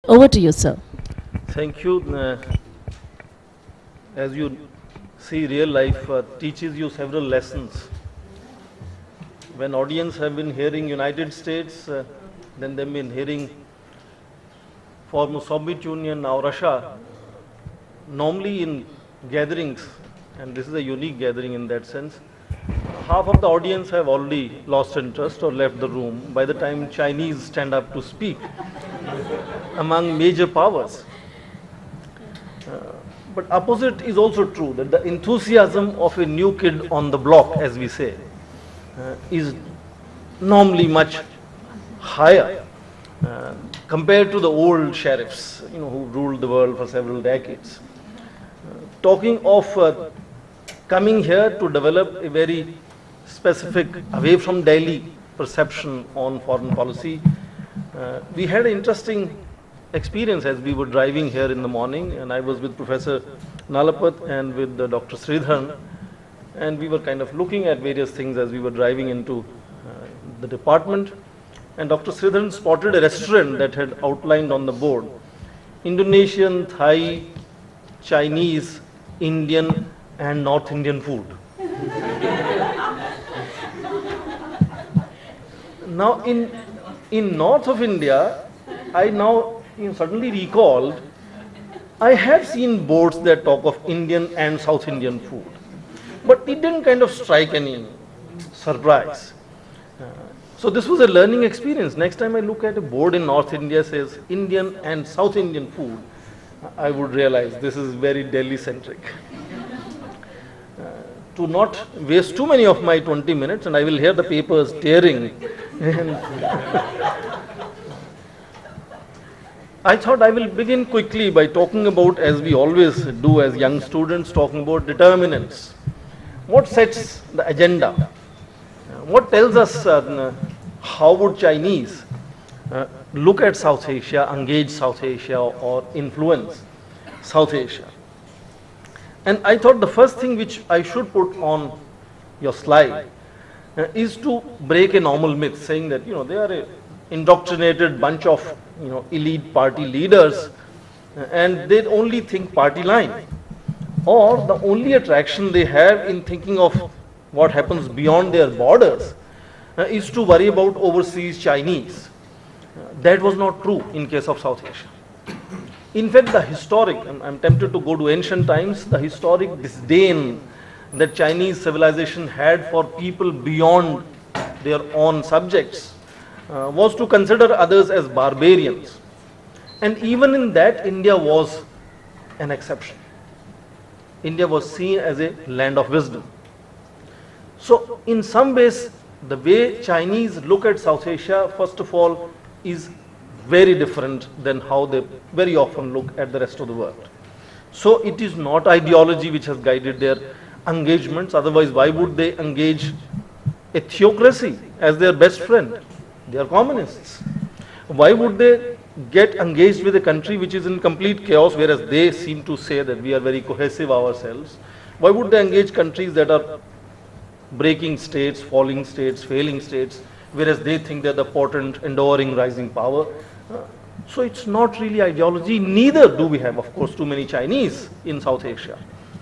Over to you, sir. Thank you. As you see, real life teaches you several lessons. When audience have been hearing United States, then they've been hearing former Soviet Union, now Russia. Normally in gatherings, and this is a unique gathering in that sense, half of the audience have already lost interest or left the room by the time Chinese stand up to speak among major powers. But opposite is also true, that the enthusiasm of a new kid on the block, as we say, is normally much higher compared to the old sheriffs, who ruled the world for several decades. Talking of coming here to develop a very specific, away from Delhi, perception on foreign policy, we had an interesting experience as we were driving here in the morning, and I was with Professor Nalapat and with Dr. Sridharan, and we were kind of looking at various things as we were driving into the department, and Dr. Sridharan spotted a restaurant that had outlined on the board Indonesian, Thai, Chinese, Indian and North Indian food. Now in north of India, I now suddenly recalled, I had seen boards that talk of Indian and South Indian food, but it didn't kind of strike any surprise. So this was a learning experience. Next time I look at a board in North India says Indian and South Indian food, I would realize this is very Delhi centric. To not waste too many of my 20 minutes, and I will hear the papers tearing. I thought I will begin quickly by talking about, as we always do as young students, talking about determinants. What sets the agenda? What tells us how would Chinese look at South Asia, engage South Asia or influence South Asia? And I thought the first thing which I should put on your slide is to break a normal myth saying that they are a indoctrinated bunch of elite party leaders and they only think party line, or the only attraction they have in thinking of what happens beyond their borders is to worry about overseas Chinese. That was not true in case of South Asia. In fact, the historic, I'm tempted to go to ancient times, the historic disdain that Chinese civilization had for people beyond their own subjects was to consider others as barbarians. And even in that, India was an exception. India was seen as a land of wisdom. So in some ways, the way Chinese look at South Asia, first of all, is very different than how they very often look at the rest of the world. So it is not ideology which has guided their engagements. Otherwise, why would they engage a theocracy as their best friend? They are communists. Why would they get engaged with a country which is in complete chaos, whereas they seem to say that we are very cohesive ourselves? Why would they engage countries that are breaking states, falling states, failing states, whereas they think they're the potent, enduring, rising power? So it's not really ideology. Neither do we have, of course, too many Chinese in South Asia.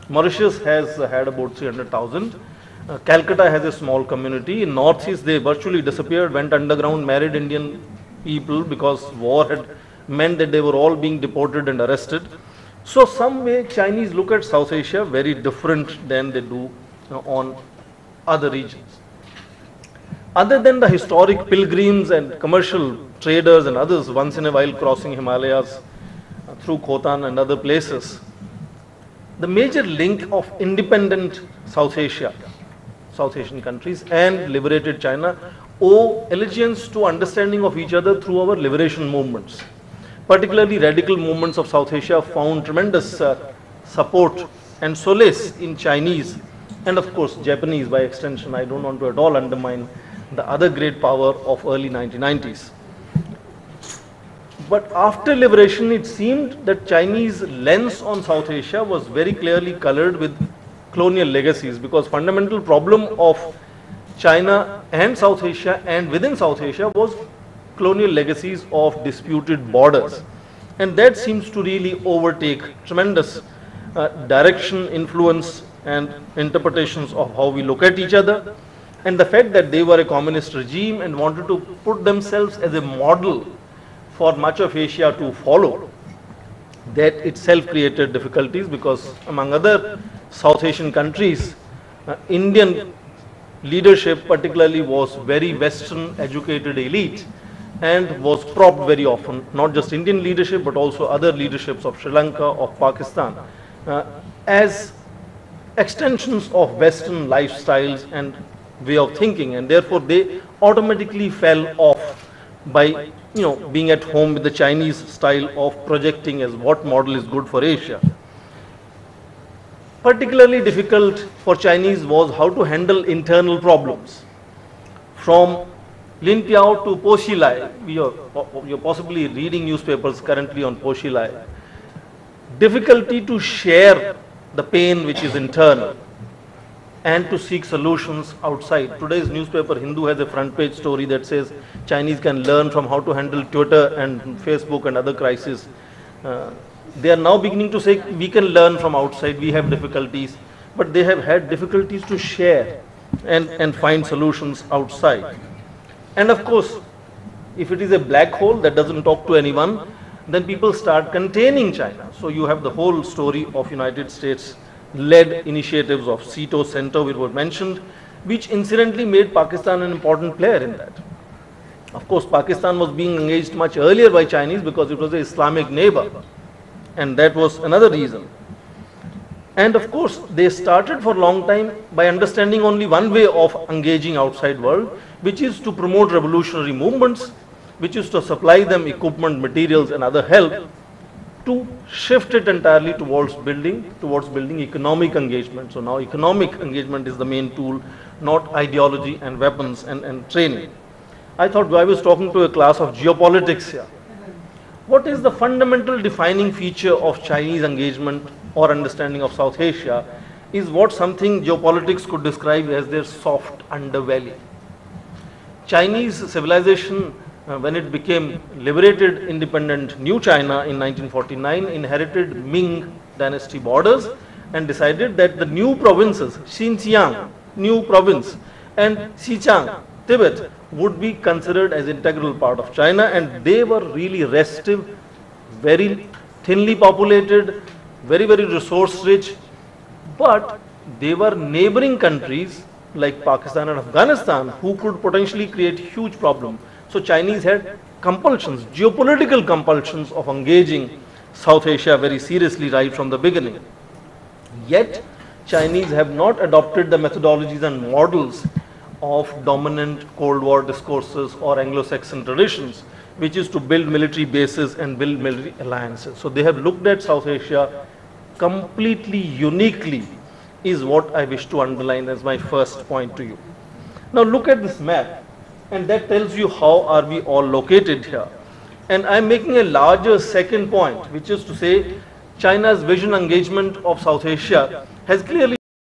Mauritius has had about 300,000. Calcutta has a small community. In Northeast, they virtually disappeared, went underground, married Indian people because war had meant that they were all being deported and arrested. So some way Chinese look at South Asia very different than they do on other regions. Other than the historic pilgrims and commercial traders and others once in a while crossing Himalayas through Khotan and other places, the major link of independent South Asia, South Asian countries and liberated China owe allegiance to understanding of each other through our liberation movements. Particularly radical movements of South Asia found tremendous support and solace in Chinese and of course Japanese by extension. I don't want to at all undermine the other great power of early 1990s. But after liberation, it seemed that Chinese lens on South Asia was very clearly colored with colonial legacies, because fundamental problem of China and South Asia and within South Asia was colonial legacies of disputed borders. And that seems to really overtake tremendous direction, influence, and interpretations of how we look at each other. And the fact that they were a communist regime and wanted to put themselves as a model for much of Asia to follow, that itself created difficulties, because among other South Asian countries, Indian leadership particularly was very Western educated elite and was propped very often, not just Indian leadership but also other leaderships of Sri Lanka, of Pakistan, as extensions of Western lifestyles and way of thinking, and therefore they automatically fell off by being at home with the Chinese style of projecting as what model is good for Asia. Particularly difficult for Chinese was how to handle internal problems. From Lin Piao to Po Xilai, you're possibly reading newspapers currently on Po Xilai. Difficulty to share the pain which is internal and to seek solutions outside. Today's newspaper Hindu has a front page story that says Chinese can learn from how to handle Twitter and Facebook and other crises. They are now beginning to say we can learn from outside, we have difficulties, but they have had difficulties to share and find solutions outside. And of course, if it is a black hole that doesn't talk to anyone, then people start containing China. So you have the whole story of United States led initiatives of CETO Center, which were mentioned, which incidentally made Pakistan an important player in that. Of course, Pakistan was being engaged much earlier by Chinese because it was an Islamic neighbor, and that was another reason. And of course, they started for a long time by understanding only one way of engaging outside world, which is to promote revolutionary movements, which is to supply them equipment, materials and other help, to shift it entirely towards building economic engagement. So now economic engagement is the main tool, not ideology and weapons and training. I thought I was talking to a class of geopolitics here. What is the fundamental defining feature of Chinese engagement or understanding of South Asia is what something geopolitics could describe as their soft underbelly. Chinese civilization, when it became liberated, independent New China in 1949, inherited Ming dynasty borders and decided that the new provinces, Xinjiang, new province, and Xinjiang, Tibet, would be considered as integral part of China, and they were really restive, very thinly populated, very, very resource rich, but they were neighboring countries like Pakistan and Afghanistan who could potentially create huge problem. So Chinese had compulsions, geopolitical compulsions of engaging South Asia very seriously right from the beginning. Yet Chinese have not adopted the methodologies and models of dominant Cold War discourses or Anglo-Saxon traditions, which is to build military bases and build military alliances. So they have looked at South Asia completely uniquely, is what I wish to underline as my first point to you. Now look at this map, and that tells you how are we all located here. And I'm making a larger second point, which is to say China's vision engagement of South Asia has clearly